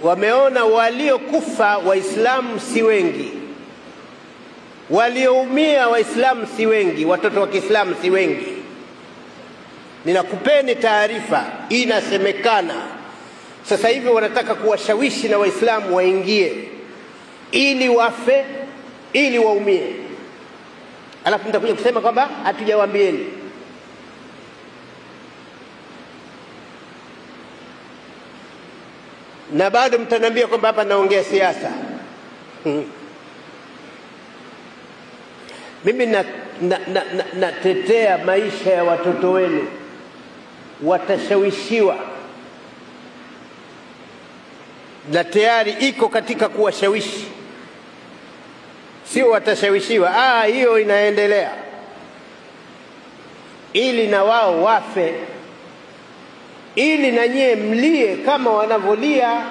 wameona waliokufa Waislamu si wengi, walioumia Waislamu si wengi, watoto wa Kiislamu si wengi. Ninakupeni taarifa, inasemekana sasa hivi wanataka kuwashawishi na Waislamu waingie ili wafe, ili waumie. Alafu nitakuja kusema kwamba hatujawaambieni. Na bado mtaniambia kwamba hapa naongea siasa. Mimi natetea maisha ya watoto wenu. Watashawishiwa, na tayari iko katika kuwashawishi, sio watashawishiwa. Hiyo inaendelea, ili na wao wafe, ili na nyie mlie kama wanavolia